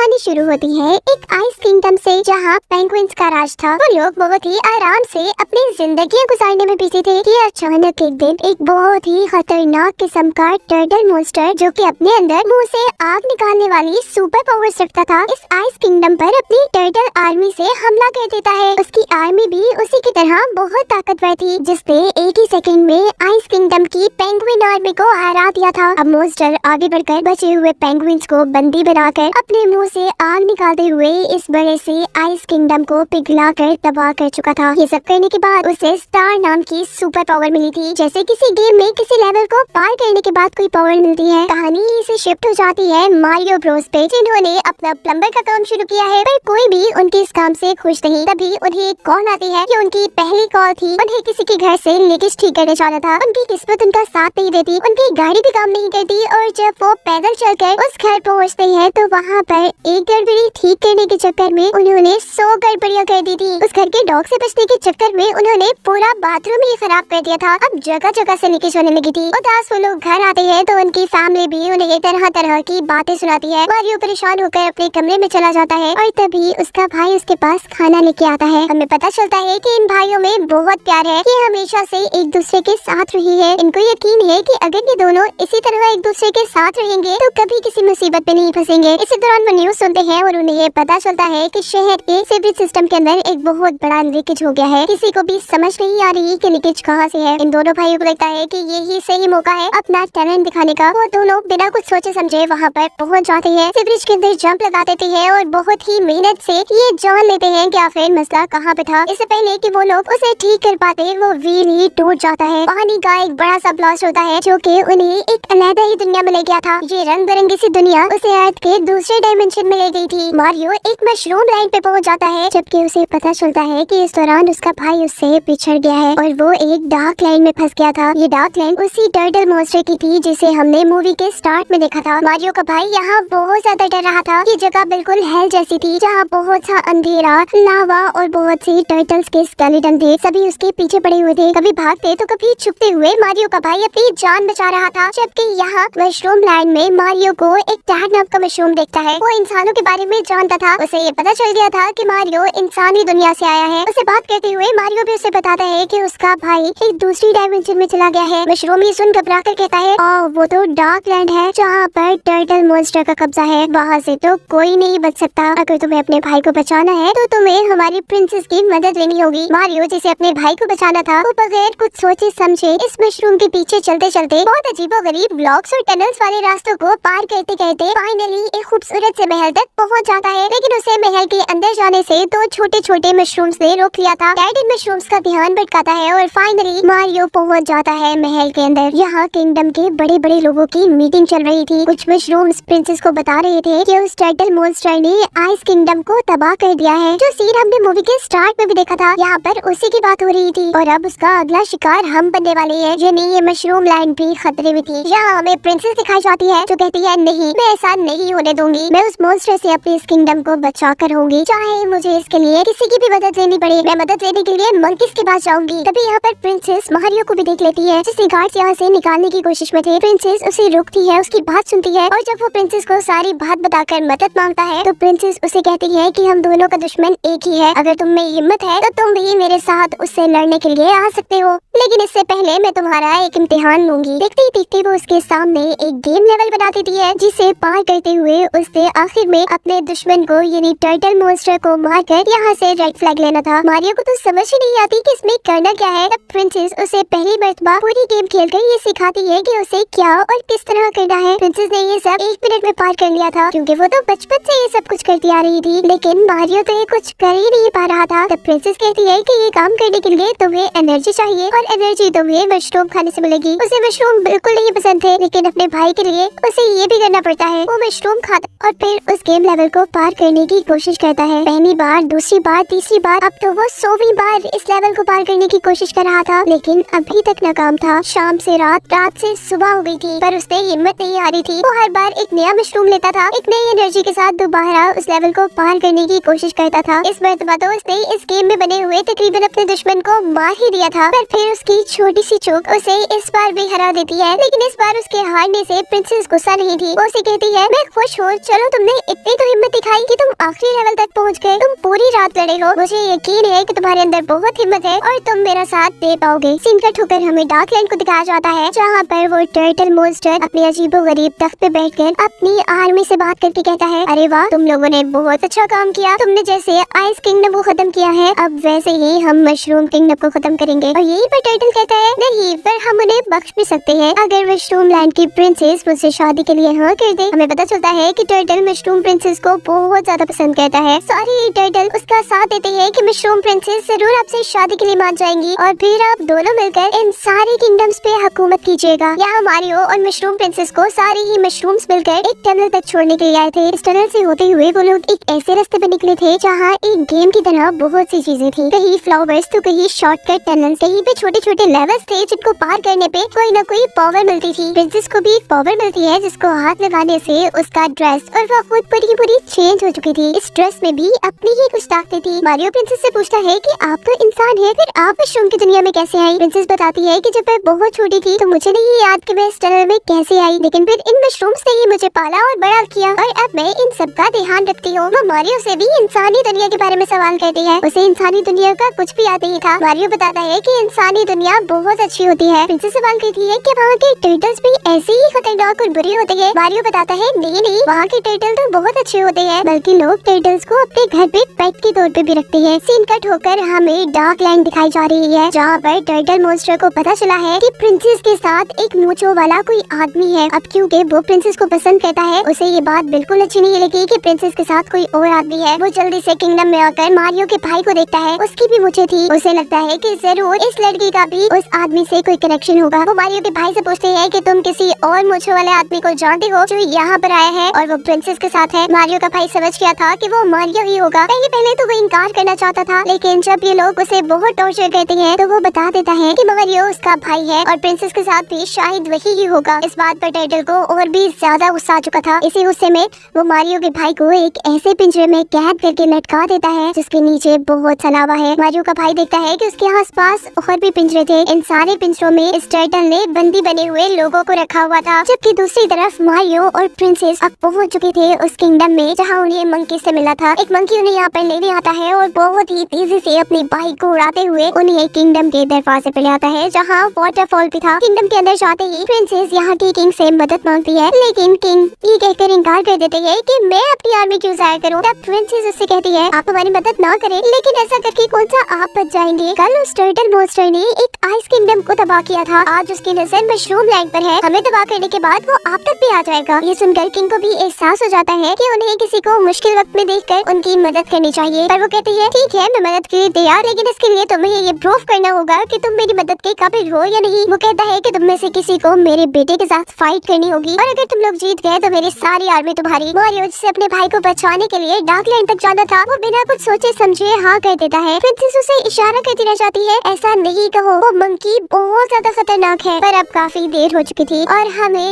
कहानी शुरू होती है एक आइस किंगडम से, जहाँ पेंगुइन्स का राज था। वो लोग बहुत ही आराम से अपनी जिंदगी गुजारने में बिजी थे कि अचानक एक दिन एक बहुत ही खतरनाक किस्म का टर्टल मॉन्स्टर, जो कि अपने अंदर मुंह से आग निकालने वाली सुपर पावर्स रखता था, इस आइस किंगडम पर अपनी टर्टल आर्मी से हमला कर देता है। उसकी आर्मी भी उसी की तरह बहुत ताकतवर थी, जिसने एक ही सेकंड में आइस किंगडम की पेंगुइन आर्मी को हरा दिया था। अब मॉन्स्टर आगे बढ़कर बचे हुए पेंगुइन्स को बंदी बनाकर अपने मुंह से आग निकालते हुए इस बड़े से आइस किंगडम को पिघलाकर तबाह कर चुका था। ये सब करने के बाद उसे स्टार नाम की सुपर पावर मिली थी। जैसे किसी गेम में किसी लेवल को पार करने के बाद कोई पावर मिलती है, कहानी इसे शिफ्ट हो जाती है मारियो ब्रोस पे, जिन्होंने अपना प्लम्बर का काम शुरू किया है, पर कोई भी उनके इस काम से खुश नहीं। तभी उन्हें एक कॉल आती है कि उनकी पहली कॉल थी, उन्हें किसी के घर से लीकेज ठीक करने जाना था। उनकी किस्मत उनका साथ नहीं देती, उनकी गाड़ी भी काम नहीं करती, और जब वो पैदल चलकर उस घर पहुँचते हैं तो वहाँ पर एक गड़बड़ी ठीक करने के चक्कर में उन्होंने 100 गड़बड़ियाँ कर दी थी। उस घर के डॉग से बचने के चक्कर में उन्होंने पूरा बाथरूम ही खराब कर दिया था। अब जगह जगह से लीकेज होने लगी थी। उदास वो लोग घर आते हैं तो उनकी फैमिली भी उन्हें तरह तरह की बातें सुनाती है। मारियो परेशान होकर अपने कमरे में चला जाता है और तभी उसका भाई उसके पास खाना लेके आता है। हमें पता चलता है कि इन भाइयों में बहुत प्यार है, कि हमेशा से एक दूसरे के साथ रही है। इनको यकीन है कि अगर ये दोनों इसी तरह एक दूसरे के साथ रहेंगे तो कभी किसी मुसीबत में नहीं फंसेंगे। इसी दौरान वो न्यूज सुनते हैं और उन्हें ये पता चलता है कि शहर के सीवरेज सिस्टम के अंदर एक बहुत बड़ा लीकेज हो गया है। किसी को भी समझ नहीं आ रही कि लीकेज कहाँ से है। इन दोनों भाइयों को लगता है कि यही सही मौका है अपना टैलेंट दिखाने का। वो दोनों बिना कुछ सोचे समझे वहाँ पर पहुँच जाते हैं, सीवरेज के अंदर जंप लगा देते हैं और बहुत ही मेहनत से ये जान लेते हैं कि आखिर मसला कहाँ पे था। इससे पहले कि वो लोग उसे ठीक कर पाते, वो व्हील ही टूट जाता है। पानी का एक बड़ा सा ब्लास्ट होता है, जो कि उन्हें एक अलग ही दुनिया में ले गया था। ये रंग बिरंगी सी दुनिया उसे अर्थ के दूसरे डायमेंशन में ले गई थी। मारियो एक मशरूम लाइन पे पहुंच जाता है, जबकि उसे पता चलता है कि इस दौरान उसका भाई उससे बिछड़ गया है और वो एक डार्क लाइन में फंस गया था। ये डार्क लाइन उसी टर्टल मॉन्स्टर की थी जिसे हमने मूवी के स्टार्ट में देखा था। मारियो का भाई यहाँ बहुत ज्यादा डर रहा था। ये जगह बिल्कुल हेल जैसी थी, जहाँ बहुत सा अंधेरा, लावा और बहुत सी टर्टल्स के स्केलेटन थे। सभी उसके पीछे पड़े हुए थे, कभी भागते तो कभी छुपते हुए मारियो का भाई अपनी जान बचा रहा था। जबकि यहाँ मशरूम लैंड में मारियो को एक टैग नाम का मशरूम देखता है। वो इंसानों के बारे में जानता था। उसे ये पता चल गया था कि मारियो इंसानी दुनिया से आया है। उसे बात करते हुए मारियो भी उसे बताता है कि उसका भाई एक दूसरी डायमेंशन में चला गया है। मशरूम ये सुन घबरा कर कहता है, वो तो डार्क लैंड है, जहाँ पर टर्टल मॉन्स्टर का कब्जा है। वहाँ से तो कोई नहीं बच सकता। अगर तुम्हें अपने भाई को बचाना है तो तुम्हें हमारी प्रिंसेस की मदद लेनी होगी। मारियो जिसे अपने भाई को बचाना था, वो बगैर कुछ सोचे समझे इस मशरूम के पीछे चलते चलते बहुत अजीबोगरीब ब्लॉक्स और टनल्स वाले रास्तों को पार करते करते फाइनली एक खूबसूरत से महल तक पहुंच जाता है। लेकिन उसे महल के अंदर जाने से दो छोटे छोटे मशरूम्स ने रोक लिया था। डैड इन मशरूम्स का ध्यान भटकाता है और फाइनली मारियो पहुंच जाता है महल के अंदर। यहाँ किंगडम के बड़े बड़े लोगों की मीटिंग चल रही थी। कुछ मशरूम्स प्रिंसेस को बता रहे थे कि उस टर्टल मॉन्स्टर ने आइस किंगडम को तबाह कर दिया है। जो सीन हमने मूवी के स्टार्ट में भी देखा था, यहाँ पर उसी की बात हो रही थी। और अब उसका अगला शिकार हम बनने वाले हैं। यानी ये मशरूम लैंड भी खतरे में थी। यहाँ हमें प्रिंसेस दिखाई जाती है, जो कहती है, नहीं, मैं ऐसा नहीं होने दूंगी। मैं उस मॉन्स्टर से अपने इस किंगडम को बचा कर रहूंगी, चाहे मुझे इसके लिए किसी की भी मदद लेनी पड़े। मैं मदद लेने के लिए मंकीज के पास जाऊंगी। तभी यहाँ पर प्रिंसेस मारियो को भी देख लेती है, जिसे गार्ड्स यहाँ से निकालने की कोशिश में थे। प्रिंसेस उसे रोकती है, उसकी बात सुनती है, और जब वो प्रिंसेस को सारी बात बताकर मदद मांगता है तो प्रिंसेस उसे कहती है कि हम दोनों का दुश्मन एक ही है। अगर तुम में हिम्मत है तो तुम भी मेरे साथ उससे लड़ने के लिए आ सकते हो, लेकिन इससे पहले मैं तुम्हारा एक इम्तिहान लूंगी। देखते ही देखते वो उसके सामने एक गेम लेवल बना देती है, जिसे पार करते हुए उसने आखिर में अपने दुश्मन को यानी टर्टल मॉन्स्टर को मारकर यहाँ से रेड फ्लैग लेना था। मारियो को तो समझ ही नहीं आती कि इसमें करना क्या है। तब प्रिंसेस उसे पहली मर्तबा पूरी गेम खेलकर ये सिखाती है कि उसे क्या और किस तरह करना है। प्रिंसेस ने ये सब 1 मिनट में पार कर लिया था, क्योंकि वो तो बचपन से ये सब कुछ करती आ रही थी। लेकिन मारियो तो ये कुछ कर ही नहीं पा रहा था। तब प्रिंसेस कहती है कि ये काम करने के लिए तुम्हें एनर्जी चाहिए, और एनर्जी तुम्हें मशरूम खाने से मिलेगी। उसे मशरूम बिल्कुल नहीं पसंद थे, लेकिन अपने भाई के लिए उसे ये भी करना पड़ता है। वो मशरूम खाता और फिर उस गेम लेवल को पार करने की कोशिश करता है। पहली बार, दूसरी बार, तीसरी बार, अब तो वो 100वीं बार इस लेवल को पार करने की कोशिश कर रहा था, लेकिन अभी तक नाकाम था। शाम से रात, रात से सुबह हो गई थी, पर उससे हिम्मत नहीं आ रही थी। वो हर बार एक नया मशरूम लेता था, एक नई एनर्जी के साथ दोबारा उस लेवल को पार करने की कोशिश करता था। इस मर्तबा तो उसने इस गेम में बने हुए तकरीबन अपने दुश्मन को मार ही दिया था, पर फिर उसकी छोटी सी चूक उसे इस बार भी हरा देती है। लेकिन इस बार उसके हारने से प्रिंसेस गुस्सा नहीं थी। वो उसे कहती है, मैं खुश हूँ, चलो तुमने तुमने इतनी तो हिम्मत दिखाई कि तुम आखिरी लेवल तक पहुंच गए। तुम पूरी रात लड़े हो। मुझे यकीन है कि तुम्हारे अंदर बहुत हिम्मत है और तुम मेरा साथ दे पाओगे। सीन कट होकर हमें डार्कलैंड को दिखाया जाता है, जहाँ पर वो टर्टल मॉन्स्टर अपने अजीबोगरीब तख्त पे बैठकर अपनी आर्मी से बात करके कहता है, अरे वाह, तुम लोगों ने बहुत अच्छा काम किया। तुमने जैसे आइस किंगडम को खत्म किया है, अब वैसे ही हम मशरूम किंगडम को खत्म करेंगे। और यही पर टर्टल कहता है, नहीं, पर हम उन्हें बख्श भी सकते हैं अगर मशरूम लैंड की प्रिंसेस मुझसे शादी के लिए हाँ कर दे। हमें पता चलता है कि टर्टल मशरूम प्रिंसेस को बहुत ज्यादा पसंद करता है। सारी टर्टल उसका साथ देते हैं कि मशरूम प्रिंसेस जरूर आपसे शादी के लिए मान जाएंगी और फिर आप दोनों मिलकर इन सारे किंगडम्स पे हुकूमत कीजिएगा। यहाँ मारियो और मशरूम प्रिंसेस को सारे ही मशरूम्स मिलकर एक टनल तक छोड़ने के लिए आए थे। इस टनल से होते हुए वो लोग एक ऐसे रास्ते पे निकले थे जहाँ एक गेम की तरह बहुत सी चीजें थी। कहीं फ्लावर्स तो कहीं शॉर्टकट टनल, कहीं पे छोटे छोटे लेवल्स थे जिनको पार करने पे कोई न कोई पावर मिलती थी। प्रिंसेस को भी एक पावर मिलती है जिसको हाथ लगाने से उसका ड्रेस और वो खुद पूरी चेंज हो चुकी थी। इस ड्रेस में भी अपनी ही कुछ ताकतें थी। मारियो प्रिंसेस से पूछता है कि आप तो इंसान है, फिर आप मशरूम की दुनिया में कैसे आई? प्रिंसेस बताती है कि जब मैं बहुत छोटी थी तो मुझे नहीं याद कि मैं इस टनल में कैसे आई, लेकिन फिर इन मशरूम्स ने ही मुझे पाला और बड़ा किया और अब मैं इन सब का ध्यान रखती हूँ। वो मारियो से भी इंसानी दुनिया के बारे में सवाल करती है। उसे इंसानी दुनिया का कुछ भी याद नहीं था। मारियो बताता है कि इंसानी दुनिया बहुत अच्छी होती है। प्रिंसेस सवाल करती है कि वहाँ के टर्टल्स भी ऐसे ही खतरनाक और बुरे होते हैं। मारियो बताता है, नहीं, वहाँ के टर्टल तो बहुत अच्छे होते हैं, बल्कि लोग टर्टल्स को अपने घर पे पेट के तौर पे भी रखते हैं। सीन कट होकर हमें डार्कलैंड दिखाई जा रही है, जहाँ पर टर्टल मॉन्स्टर को पता चला है कि प्रिंसेस के साथ एक मूंछों वाला कोई आदमी है। अब क्योंकि वो प्रिंसेस को पसंद करता है, उसे ये बात बिल्कुल अच्छी नहीं लगी कि प्रिंसेस के साथ कोई और आदमी है। वो जल्दी से किंगडम में आकर मारियो के भाई को देखता है, उसकी भी मूंछें थी। उसे लगता है कि जरूर इस लड़की का भी उस आदमी से कोई कनेक्शन होगा। वो मारियो के भाई से पूछते हैं कि तुम किसी और मूंछों वाले आदमी को जानते हो जो यहाँ पर आया है और वो प्रिंसेस के साथ है। मारियो का भाई समझ गया था कि वो मारियो ही होगा। पहले तो वो इनकार करना चाहता था, लेकिन जब ये लोग उसे बहुत टॉर्चर करते हैं तो वो बता देता है कि मारियो उसका भाई है और प्रिंसेस के साथ भी शायद वही ही होगा। इस बात पर टर्टल को और भी ज्यादा गुस्सा आ चुका था। इसी गुस्से में वो मारियो के भाई को एक ऐसे पिंजरे में कैद करके लटका देता है जिसके नीचे बहुत सलावा है। मारियो का भाई देखता है कि उसके आसपास और भी पिंजरे थे। इन सारे पिंजरों में इस टर्टल ने बंदी बने हुए लोगों को रखा हुआ था, जबकि दूसरी तरफ मारियो और प्रिंसेस अब पहुंच चुके थे उस किंगडम में जहां उन्हें मंकी से मिला था। एक मंकी उन्हें यहाँ पर लेने आता है और बहुत ही तेजी से अपनी बाइक को उड़ाते हुए उन्हें किंगडम के दरवाजे पर ले आता है, जहाँ वाटरफॉल भी था। किंगडम के अंदर जाते ही प्रिंसेस यहाँ के किंग से मदद मांगती है, लेकिन किंग ये कहकर इनकार कर देते हैं कि मैं अपनी आर्मी क्यों जाया करूँ। तब प्रिंसेस उससे कहती है, आप हमारी मदद ना करें, लेकिन ऐसा करके कौन सा आप बच जाएंगे? कल उस टर्टल मॉन्स्टर ने एक आइस किंगडम को तबाह किया था, आज उसकी नजर मशरूम लैंड पर है। हमें तबाह करने के बाद वो आप तक भी आ जाएगा। ये सुनकर किंग को भी एहसास हो जाता है कि उन्हें किसी को मुश्किल वक्त में देखकर उनकी मदद करनी चाहिए। पर वो कहती है, ठीक है, मैं मदद के लिए तैयार, लेकिन इसके लिए तुम्हें ये प्रूफ करना होगा कि तुम मेरी मदद के काबिल हो या नहीं। वो कहता है कि तुम में से किसी को मेरे बेटे के साथ फाइट करनी होगी और अगर तुम लोग जीत गए तो मेरी सारी आर्मी तुम्हारी। मारियो जिसे अपने भाई को बचाने के लिए डार्कलैंड तक जाना था, वो बिना कुछ सोचे समझे हाँ कर देता है। प्रिंसेस उसे इशारा करती रह जाती है, ऐसा नहीं कहो, वो मंकी बहुत ज्यादा खतरनाक है। पर अब काफी देर हो चुकी थी और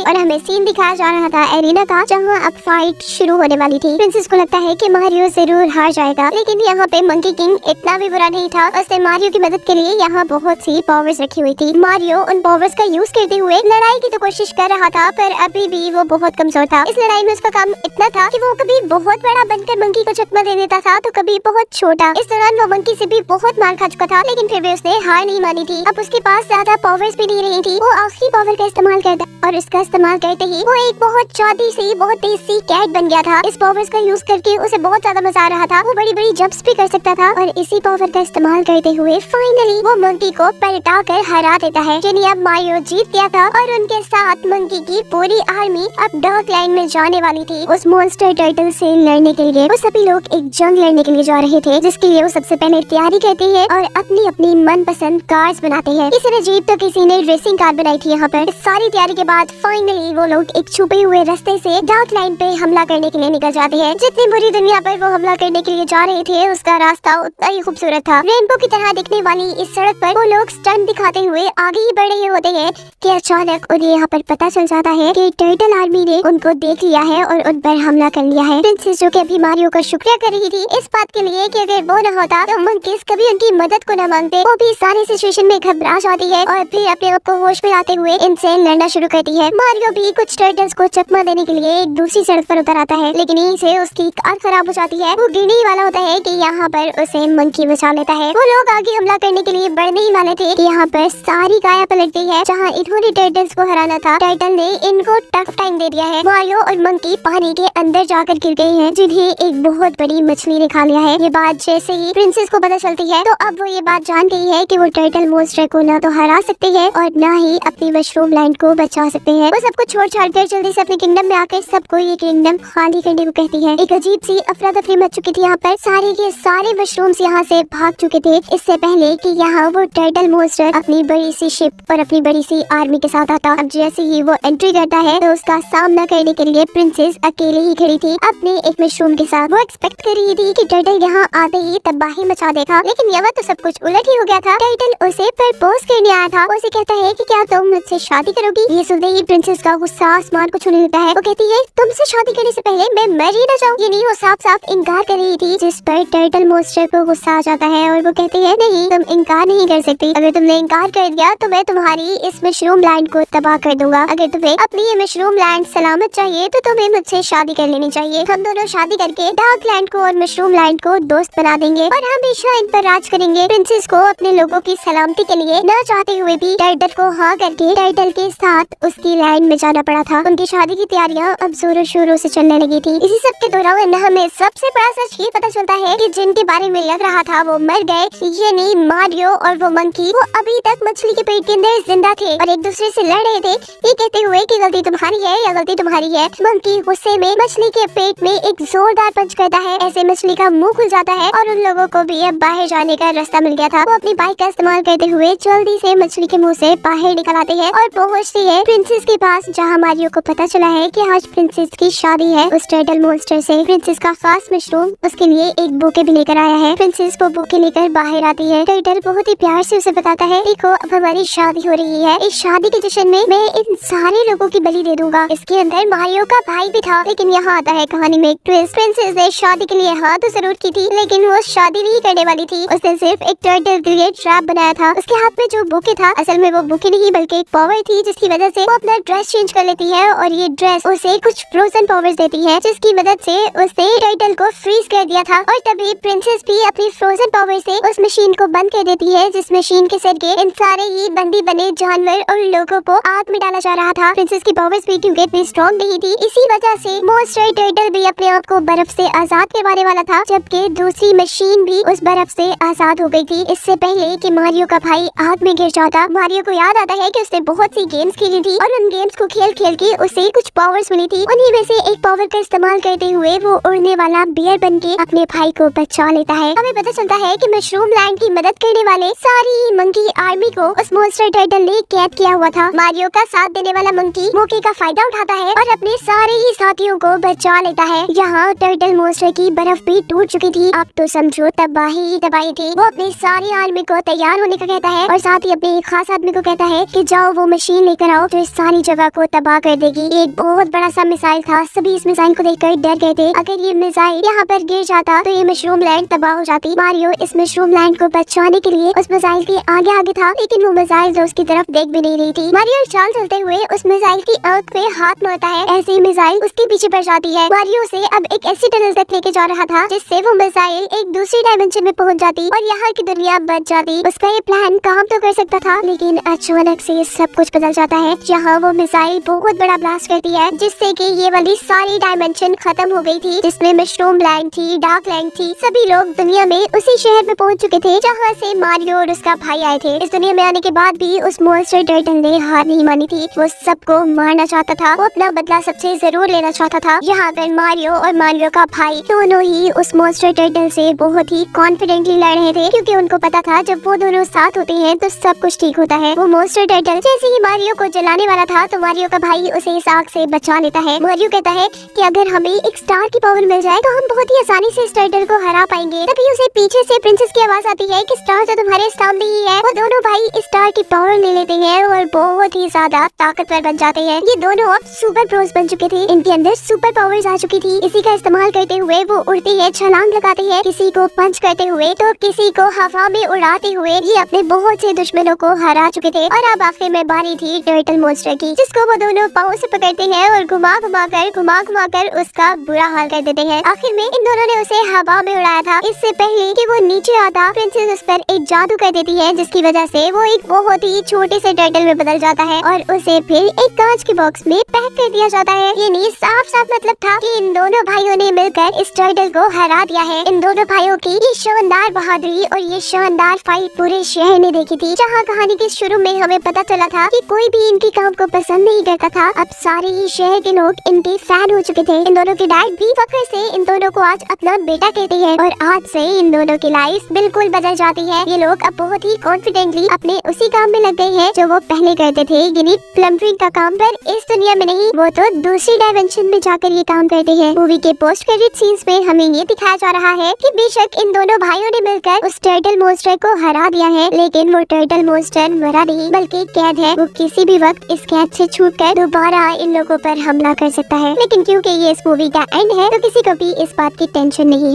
हमें सीन दिखाया जा रहा था एरिना का, जहाँ अब फाइट शुरू होने वाली थी। प्रिंसेस को लगता है कि मारियो जरूर हार जाएगा, लेकिन यहाँ पे मंकी किंग इतना भी बुरा नहीं था। उसने मारियो की मदद के लिए यहाँ बहुत सी पावर्स रखी हुई थी। मारियो उन पावर्स का यूज करते हुए लड़ाई की तो कोशिश कर रहा था, पर अभी भी वो बहुत कमजोर था। इस लड़ाई में उसका काम इतना था कि वो कभी बहुत बड़ा बनकर मंकी को चकमा दे देता था तो कभी बहुत छोटा। इस दौरान वो मंकी से भी बहुत मार खा चुका था, लेकिन फिर भी उसने हार नहीं मानी थी। अब उसके पास ज्यादा पावर्स भी नहीं रही थी। वो आखिरी पावर का इस्तेमाल करता और इसका इस्तेमाल करते ही वो एक बहुत चादी सी बहुत तेज सी कैट बन गया था। इस पावर्स का यूज करके उसे बहुत ज्यादा मजा आ रहा था। वो बड़ी बड़ी जंप्स भी कर सकता था और इसी पावर का इस्तेमाल करते हुए फाइनली वो मंकी को पलटा कर हरा देता है। जिन्हें अब मारियो जीत गया था और उनके साथ मंकी की पूरी आर्मी अब डार्कलैंड में जाने वाली थी उस मॉन्स्टर टर्टल से लड़ने के लिए। वो सभी लोग एक जंग लड़ने के लिए जा रहे थे, जिसके लिए वो सबसे पहले तैयारी करते हैं और अपनी अपनी मनपसंद कार्स बनाते हैं। किसी ने जीप तो किसी ने रेसिंग कार बनाई थी। यहाँ पर सारी तैयारी के बाद फाइनली वो लोग एक छुपे हुए रास्ते से डार्कलैंड पे हमला करने के लिए निकल जाते हैं। जितनी बुरी दुनिया पर वो हमला करने के लिए जा रहे थे, उसका रास्ता उतना ही खूबसूरत था। रेनबो की तरह दिखने वाली इस सड़क पर वो लोग स्टंट दिखाते हुए आगे ही बढ़ रहे होते हैं कि अचानक उन्हें यहाँ पर पता चल जाता है कि टर्टल आर्मी ने उनको देख लिया है और उन पर हमला कर लिया है। प्रिंसेस जो कि अभी मारियो का शुक्रिया कर रही थी इस बात के लिए कि अगर वो न होता तो मंकीज कभी उनकी मदद को न मांगते। वो भी सारी सिचुएशन में घबरा जाती है और फिर अपने आप को होश में आते हुए इनसे लड़ना शुरू करती है। मारियो भी कुछ टर्टल्स को चकमा देने के लिए एक दूसरी सड़क पर उतर आता है, लेकिन यहीं से उसकी कार खराब हो जाती है। वो गिरने ही वाला होता है कि यहाँ पर उसे मंकी बचा लेता है। वो लोग आगे हमला करने के लिए बढ़ने ही वाले थे कि यहाँ पर सारी गाया पलट गई है। जहाँ इन्होंने टर्टल्स को हराना था, टर्टल ने इनको टफ टाइम दे दिया है। मारियो और मंकी पानी के अंदर जाकर गिर गए हैं, जिन्हें एक बहुत बड़ी मछली ने खा लिया है। ये बात जैसे ही प्रिंसेस को पता चलती है तो अब वो ये बात जान गई है कि वो टर्टल मॉन्स्टर को ना तो हरा सकते हैं और ना ही अपनी मशरूम लैंड को बचा सकते हैं। वो सबको छोड़ छाड़ कर जल्दी से अपने किंगडम में आकर सबको ये किंगडम खाली करने को कहती है। एक अजीब सी अफरा तफरी मच चुकी थी यहाँ पर। सारे के सारे मशरूम्स यहाँ से भाग चुके थे इससे पहले कि यहाँ वो टर्टल मॉन्स्टर अपनी बड़ी सी शिप और अपनी बड़ी सी आर्मी के साथ आता। अब जैसे ही वो एंट्री करता है तो उसका सामना करने के लिए प्रिंसेस अकेले ही खड़ी थी अपने एक मशरूम के साथ। वो एक्सपेक्ट कर रही थी कि टर्टल यहाँ आते ही तबाही मचा देगा, लेकिन यहाँ तो सब कुछ उलट ही हो गया था। टर्टल उसे प्रपोज करने आया था। उसे कहता है कि क्या तुम मुझसे शादी करोगी? ये सुनते ही प्रिंसेस का गुस्सा आसमान को छूने लगता है। वो कहती है तुमसे शादी करने से पहले मैं मर ही न जाऊं। ये नहीं, वो साफ साफ इनकार कर रही थी, जिस पर टर्टल मॉन्स्टर को गुस्सा आ जाता है और वो कहती है नहीं, तुम इनकार नहीं कर सकती। अगर तुमने इनकार कर दिया तो मैं तुम्हारी इस मशरूम लैंड को तबाह कर दूंगा। अगर तुम्हें अपनी ये मशरूम लैंड सलामत चाहिए तो तुम्हें मुझसे शादी कर लेनी चाहिए। हम दोनों शादी करके डार्क लैंड को और मशरूम लैंड को दोस्त बना देंगे और हमेशा इन पर राज करेंगे। प्रिंसेस को अपने लोगों की सलामती के लिए न चाहते हुए भी टर्टल को हाँ करके टर्टल के साथ उसकी लैंड में जाना पड़ा था। उनकी शादी की तैयारियां अब जोरों शोरों से चलने लगी थी। इसी सब के दौरान हमें सबसे बड़ा सच ये पता चलता है कि जिनके बारे में लग रहा था वो मर गए, यानी मारियो और वो मंकी, वो अभी तक मछली के पेट के अंदर जिंदा थे और एक दूसरे से लड़ रहे थे, ये कहते हुए कि गलती तुम्हारी है या गलती तुम्हारी है। मंकी गुस्से में मछली के पेट में एक जोरदार पंच करता है। ऐसे मछली का मुंह खुल जाता है और उन लोगों को भी अब बाहर जाने का रास्ता मिल गया था। वो अपनी बाइक का इस्तेमाल करते हुए जल्दी से मछली के मुंह से बाहर निकल आते हैं और पहुंचती है प्रिंसेस के पास, जहां मारियो को पता चला है कि आज प्रिंसेस की शादी है उस टर्टल मॉन्स्टर से। प्रिंसेस का खास मशरूम उसके लिए एक बुके भी लेकर आया है। प्रिंसेस वो बुके लेकर बाहर आती है। टर्टल बहुत ही प्यार से उसे बताता है देखो अब हमारी शादी हो रही है, इस शादी के जश्न में मैं इन सारे लोगों की बलि दे दूंगा। इसके अंदर मारियो का भाई भी था, लेकिन यहाँ आता है कहानी में एक ट्विस्ट। प्रिंसेस ने शादी के लिए हाँ तो जरूर की थी, लेकिन वो शादी नहीं करने वाली थी। उसने सिर्फ एक टर्टल के लिए ट्रैप बनाया था। उसके हाथ में जो बुके था असल में वो बुके नहीं बल्कि एक पावर थी, जिसकी वजह से वो अपना ड्रेस चेंज कर लेती है और ये ड्रेस उसे कुछ फ्रोजन पावर्स देती है, जिसकी मदद से उसने टर्टल को फ्रीज कर दिया था। और तभी प्रिंसेस भी अपनी फ्रोजन पावर से उस मशीन को बंद कर देती है, जिस मशीन के जरिए इन सारे ही बंदी बने जानवर और लोगों को आग में डाला जा रहा था। प्रिंसेस की पावर्स भी क्योंकि इतनी स्ट्रॉन्ग नहीं थी, इसी वजह से मॉन्स्टर टर्टल भी अपने आप को बर्फ से आजाद करवाने वाला था, जबकि दूसरी मशीन भी उस बर्फ से आजाद हो गई थी। इससे पहले कि मारियो का भाई आग में गिर जाता, मारियो को याद आता है कि उसने बहुत सी गेम्स खेली थी और उन गेम्स को खेल खेल के उसे कुछ पावर्स मिली थी। उन्हीं में से एक पावर का इस्तेमाल करते हुए वो उड़ने वाला बियर बनके अपने भाई को बचा लेता है। हमें पता चलता है कि मशरूम लैंड की मदद करने वाले सारी मंकी आर्मी को उस मॉन्स्टर टर्टल ने कैद किया हुआ था। मारियो का साथ देने वाला मंकी मौके का फायदा उठाता है और अपने सारे ही साथियों को बचा लेता है। यहाँ टर्टल मॉन्स्टर की बर्फ भी टूट चुकी थी, अब तो समझो तबाही ही तबाही थी। वो अपनी सारी आर्मी को तैयार होने का कहता है और साथ ही अपने एक खास आदमी को कहता है कि जाओ वो मशीन लेकर आओ जो इस सारी जगह को तबाह कर देगी। एक बहुत बड़ा सा मिसाइल था, सभी इस मिसाइल को देखकर डर गए थे। अगर ये मिसाइल यहाँ पर गिर जाता तो ये मशरूम लैंड तबाह हो जाती। मारियो इस मशरूम लैंड को बचाने के लिए उस मिसाइल के आगे आगे था, लेकिन वो मिसाइल जो उसकी तरफ देख भी नहीं रही थी। मारियो चाल चलते हुए उस मिसाइल की आंख पे हाथ मारता है, ऐसे ही मिसाइल उसके पीछे पड़ जाती है। मारियो से अब एक ऐसी टनल तक लेके जा रहा था जिससे वो मिसाइल एक दूसरी डायमेंशन में पहुंच जाती और यहाँ की दुनिया बच जाती। उसका ये प्लान काम तो कर सकता था, लेकिन अचानक से सब कुछ बदल जाता है। जहाँ वो मिसाइल बहुत बड़ा ब्लास्ट करती है, जिससे कि ये वाली सारी डायमेंशन खत्म हो गई थी, जिसमें मशरूम लैंड थी, डार्क लैंड थी। सभी लोग दुनिया में उसी शहर में पहुंच चुके थे जहाँ से मारियो और उसका भाई आए थे। इस दुनिया में आने के बाद भी उस मॉन्स्टर टर्टल ने हार नहीं मानी थी। वो सबको मारना चाहता था, वो अपना बदला सबसे जरूर लेना चाहता था। यहाँ पर मारियो और मारियो का भाई दोनों ही उस मॉन्स्टर टर्टल से बहुत ही कॉन्फिडेंटली लड़ रहे थे, क्योंकि उनको पता था जब वो दोनों साथ होते हैं तो सब कुछ ठीक होता है। वो मॉन्स्टर टर्टल जैसे ही मारियो को जलाने वाला था तो मारियो का भाई उसे इस आग से बचा लेता है। मारियो कहता है कि अगर हमें एक स्टार की पावर मिल जाए तो हम बहुत ही आसानी से इस टर्टल को हरा पाएंगे। तभी उसे पीछे से प्रिंसेस की आवाज आती है कि स्टार तो तुम्हारे सामने ही है। वो दोनों भाई इस स्टार की पावर ले लेते हैं और बहुत ही ज्यादा ताकतवर बन जाते हैं। ये दोनों अब सुपर प्रोस बन चुके थे, इनके अंदर सुपर पावर्स आ चुकी थी। इसी का इस्तेमाल करते हुए वो उड़ते हैं, छलांग लगाते हैं, किसी को पंच करते हुए तो किसी को हवा में उड़ाते हुए ये अपने बहुत से दुश्मनों को हरा चुके थे। और अब आखिर में बारी थी टर्टल मॉन्स्टर की, जिसको वो दोनों पाँव से पकड़ते हैं और घुमा घुमा घुमा कर उसका बुरा हाल कर देते हैं। आखिर में इन दोनों ने उसे हवा में उड़ाया था इससे पहले कि वो नीचे आता। प्रिंसेस उस पर एक जादू कर देती है जिसकी वजह से वो एक बहुत ही छोटे से टर्टल में बदल जाता है और उसे फिर एक कांच के बॉक्स में पैक कर दिया जाता है। ये नहीं साफ साफ मतलब था कि इन दोनों भाइयों ने मिलकर इस टर्टल को हरा दिया है। इन दोनों भाइयों की ये शानदार बहादुरी और ये शानदार फाइट पूरे शहर ने देखी थी। जहाँ कहानी के शुरू में हमें पता चला था कि कोई भी इनके काम को पसंद नहीं करता था, अब सारे ही शहर के लोग इनके फैन हो चुके थे। इन दोनों के डैड भी फख्र से इन दोनों को आज अपना बेटा कहते हैं और आज से इन दोनों की लाइफ बिल्कुल बदल जाती है। ये लोग अब बहुत ही कॉन्फिडेंटली अपने उसी काम में लग गए हैं जो वो पहले करते थे, यानी प्लम्बरिंग का काम। पर इस दुनिया में नहीं, वो तो दूसरी डायमेंशन में जाकर ये काम करते हैं। मूवी के पोस्ट क्रेडिट सीन्स में हमें ये दिखाया जा रहा है कि बेशक इन दोनों भाइयों ने मिलकर उस टर्टल मॉन्स्टर को हरा दिया है, लेकिन वो टर्टल मॉन्स्टर मरा नहीं बल्कि कैद है। वो किसी भी वक्त इस कैद से छूटकर दोबारा इन लोगों पर हमला कर सकता है। लेकिन क्योंकि ये इस मूवी का एंड है तो किसी को भी इस बात की टेंशन नहीं है।